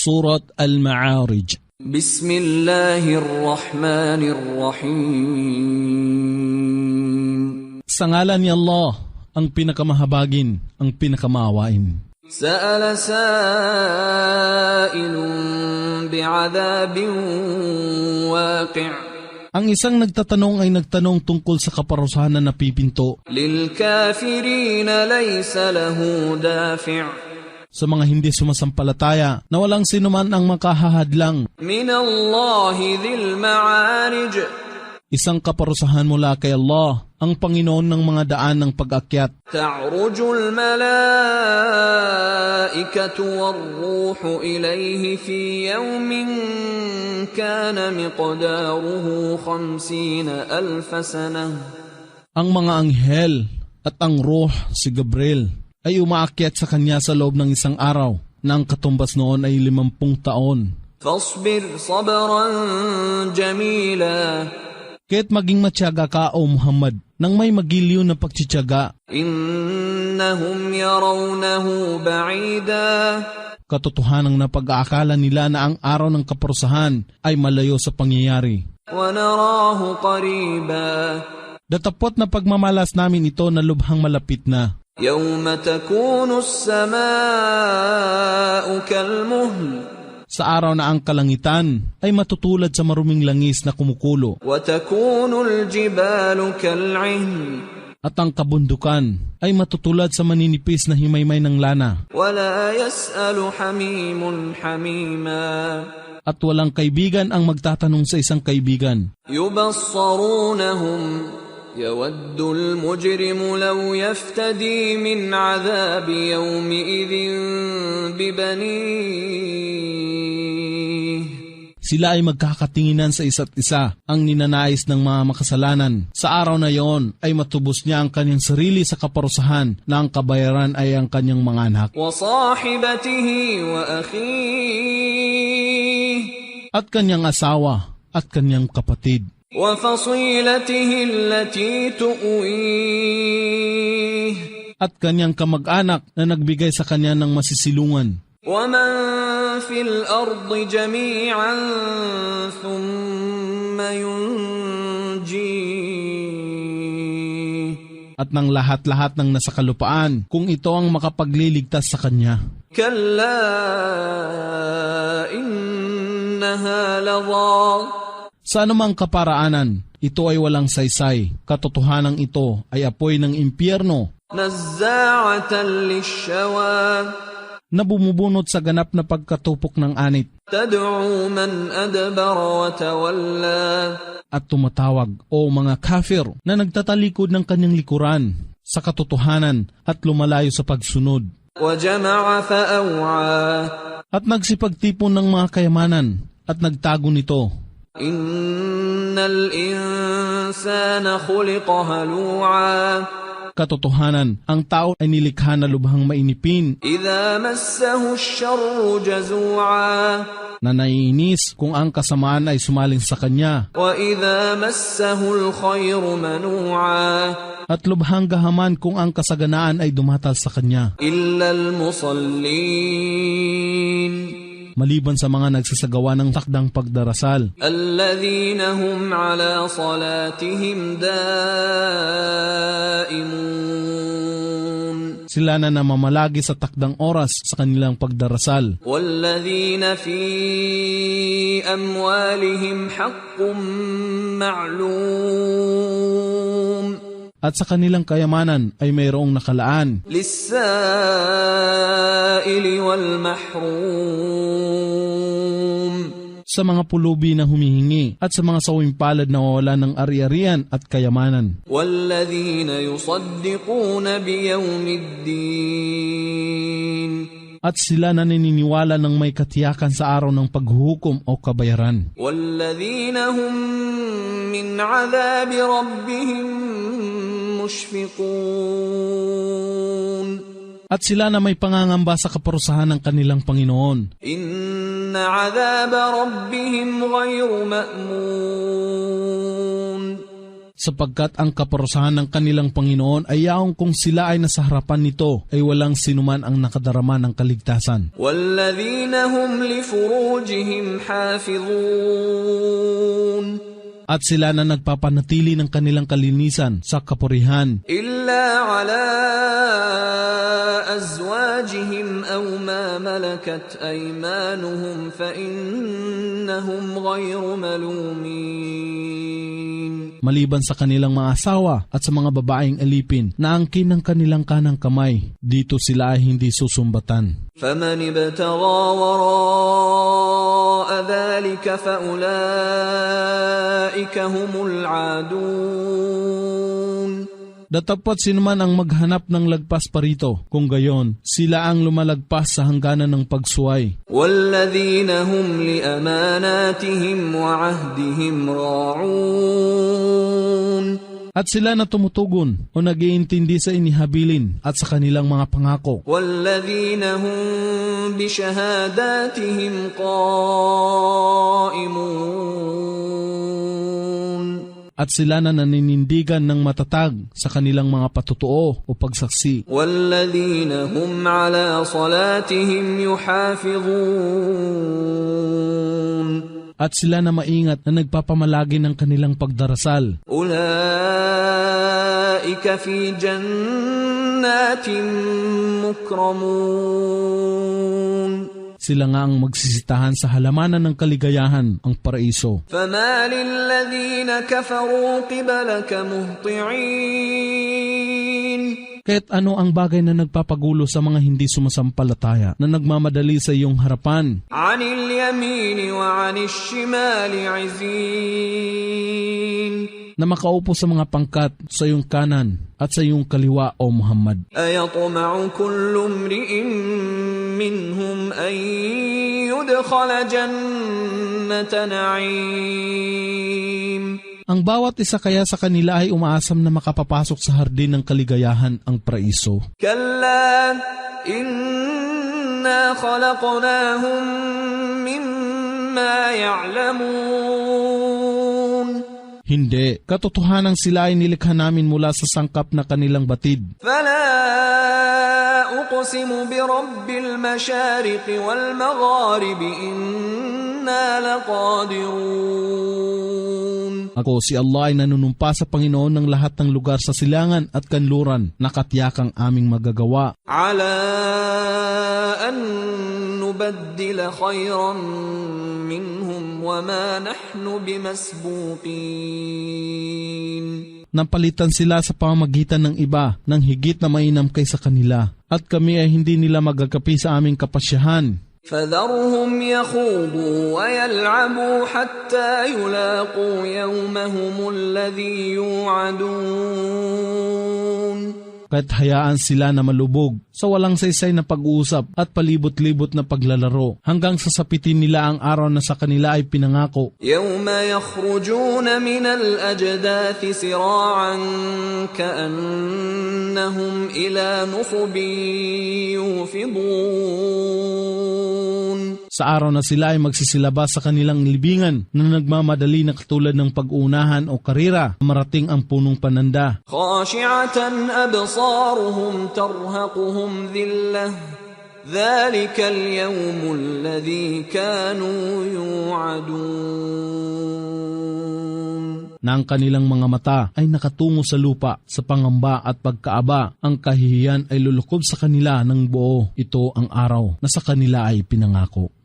Surat Al-Ma'arij. Bismillahirrahmanirrahim. Sa ngalan ni Allah, ang pinakamahabagin, ang pinakamaawain. Sa'ala sa'ilun bi'adabin waqi'. Ang isang nagtatanong ay nagtanong tungkol sa kaparusahan na napipinto. Lil-kafirina laysa lahu dafi'. Sa mga hindi sumasampalataya na walang sinuman ang makahahadlang. Minallahi dhil ma'arij. Isang kaparusahan mula kay Allah, ang Panginoon ng mga daan ng pag-akyat. Ta'rujul malaikatu war-ruhu ilayhi fi yawmin kana miqdaruhu 50,000 sanah. Ang mga anghel at ang ruh, si Gabriel, ay umaakyat sa kanya sa loob ng isang araw na ang katumbas noon ay 50 taon. Fasbir sabran jamila. Kaya't maging matyaga ka, O Muhammad, nang may magiliw na pagtsityaga. Innahum yarawnahu ba'ida. Katotohanang napag-aakala nila na ang araw ng kaparusahan ay malayo sa pangyayari. Wa narahu qariba. Datapot na pagmamalas namin ito na lubhang malapit na. Yawma takunu as-samaa'u kalmuhl. Sa araw na ang kalangitan ay matutulad sa maruming langis na kumukulo. At ang kabundukan ay matutulad sa maninipis na himaymay ng lana. At walang kaibigan ang magtatanong sa isang kaibigan. يود المجرم لو يفتدي من عذاب يومئذ ببنيه. Sila ay magkakatinginan sa isa't isa, ang ninanais ng mga makasalanan. Sa araw na iyon ay matubos niya ang kanyang sarili sa kaparusahan na ang kabayaran ay ang kanyang mga anak. وصاحبته وأخيه. At kanyang asawa at kanyang kapatid. وفصيلته التي تؤويه. At kanyang kamag-anak na nagbigay sa kanya ng masisilungan. ومن في الأرض جميعا ثم ينجيه. At ng lahat-lahat ng nasa kalupaan, kung ito ang makapagliligtas sa kanya. كلا إنها لظى. Sa anumang kaparaanan, ito ay walang saysay. Katotohanan ito ay apoy ng impyerno. Nazza'atan lish-shawa. Na bumubunot sa ganap na pagkatupok ng anit. Tad'u man adbara wa tawalla. At tumatawag, o mga kafir, na nagtatalikod ng kanyang likuran sa katotohanan at lumalayo sa pagsunod. Wa jama'a fa'aw'a. At nagsipagtipon ng mga kayamanan at nagtago nito. Innal insana khuliqa halu'a. Katotohanan, ang tao ay nilikha na lubhang mainipin. Idha massahu ash-sharru jazu'a. Na naiinis kung ang kasamaan ay sumaling sa kanya. Wa idha massahu al-khayru manu'a. At lubhang gahaman kung ang kasaganaan ay dumatal sa kanya. Illa al-musallin. Maliban sa mga nagsasagawa ng takdang pagdarasal. Alladhina hum ala salatihim daimun. Sila na namamalagi sa takdang oras sa kanilang pagdarasal. Walladhina fi amwalihim haqqun ma'lum. At sa kanilang kayamanan ay mayroong nakalaan. Lis-sa'ili wal mahrum. Sa mga pulubi na humihingi at sa mga sawing palad na wala ng ari-arian at kayamanan. Walladhina yusaddiquna biyawmiddin. At sila na naniniwala ng may katiyakan sa araw ng paghuhukom o kabayaran. Walladhina hum min 'adhabi rabbihim mushfiqun. At sila na may pangangamba sa kaparusahan ng kanilang Panginoon. Inna 'adhaba rabbihim ghayru ma'mun. sapagkat ang kaparusahan ng kanilang Panginoon ay yaong kung sila ay nasa harapan nito ay walang sinuman ang nakadarama ng kaligtasan. وَالَّذِينَ هُمْ لِفُرُوجِهِمْ حَافِظُونَ At sila na nagpapanatili ng kanilang kalinisan sa kapurihan, إِلَّا عَلَى أَزْوَاجِهِمْ أَوْ مَا مَلَكَتْ أَيْمَانُهُمْ فَإِنَّهُمْ غَيْرُ مَلُومِينَ maliban sa kanilang mga asawa at sa mga babaeng alipin na angkin ng kanilang kanang kamay. Dito sila ay hindi susumbatan. فَمَنِ ابْتَغَى وَرَاءَ ذَلِكَ فَأُولَئِكَ هُمُ الْعَادُونَ Datapot sinuman ang maghanap ng lagpas parito, kung gayon, sila ang lumalagpas sa hangganan ng pagsuway. وَالَّذِينَ هُمْ لِأَمَانَاتِهِمْ وَعَهْدِهِمْ رَاعُونَ At sila na tumutugon o nag-iintindi sa inihabilin at sa kanilang mga pangako. وَالَّذِينَ هُمْ بِشَهَادَاتِهِمْ قَائِمُونَ At sila na naninindigan ng matatag sa kanilang mga patutuo o pagsaksi. وَالَّذِينَ هُمْ عَلَى صَلَاتِهِمْ يُحَافِظُونَ At sila na maingat na nagpapamalagi ng kanilang pagdarasal. أُولَئِكَ فِي جَنَّاتٍ مُكْرَمُونَ Sila nga ang magsisitahan sa halamanan ng kaligayahan, ang paraiso. فَمَالِ الَّذِينَ كَفَرُوا قِبَلَكَ مُهْطِعِينَ Kahit ano ang bagay na nagpapagulo sa mga hindi sumasampalataya na nagmamadali sa iyong harapan. عَنِ الْيَمِينِ وَعَنِ الشِّمَالِ عِزِينَ Na makaupo sa mga pangkat sa iyong kanan at sa iyong kaliwa, o Muhammad. أَيَطْمَعُ كُلُّ امْرِئٍ مِّنْهُمْ أَن يُدْخَلَ جَنَّةَ نَعِيمٍ Ang bawat isa kaya sa kanila ay umaasam na makapapasok sa hardin ng kaligayahan, ang paraiso. كَلَّا إِنَّا خَلَقْنَاهُم مِّمَّا يَعْلَمُونَ Hindi, katotohanan sila ay nilikha namin mula sa sangkap na kanilang batid. فَلَا أُقْسِمُ بِرَبِّ الْمَشَارِقِ وَالْمَغَارِبِ إِنَّا لَقَادِرُونَ Ako si Allah ay nanunumpa sa Panginoon ng lahat ng lugar sa silangan at kanluran, nakatiyakang aming magagawa. عَلَىٰ أَن نُّبَدِّلَ خَيْرًا مِّنْهُمْ وَمَا نَحْنُ بِمَسْبُوقِينَ Napalitan sila sa pamamagitan ng iba ng higit na mainam kaysa kanila, at kami ay hindi nila magagapi sa aming kapasyahan. فَذَرْهُمْ يَخُوضُوا وَيَلْعَبُوا حَتَّى يُلَاقُوا يَوْمَهُمُ الَّذِي يُوعَدُونَ Kahit hayaan sila na malubog sa walang saysay na pag-uusap at palibot-libot na paglalaro hanggang sasapitin nila ang araw na sa kanila ay pinangako. يَوْمَ يَخْرُجُونَ مِنَ الْأَجْدَاثِ سِرَاعًا كَأَنَّهُمْ إِلَى نُصُبٍ يُوفِضُونَ Sa araw na sila ay magsisilabas sa kanilang libingan na nagmamadali na katulad ng pag-uunahan o karira, marating ang punong pananda. خَاشِعَةً أَبْصَارُهُمْ تَرْهَقُهُمْ ذِلَّةٌ ذَلِكَ الْيَوْمُ الَّذِي كَانُوا يُوعَدُونَ Na ang kanilang mga mata ay nakatungo sa lupa, sa pangamba at pagkaaba, ang kahihiyan ay lulukob sa kanila ng buo. Ito ang araw na sa kanila ay pinangako.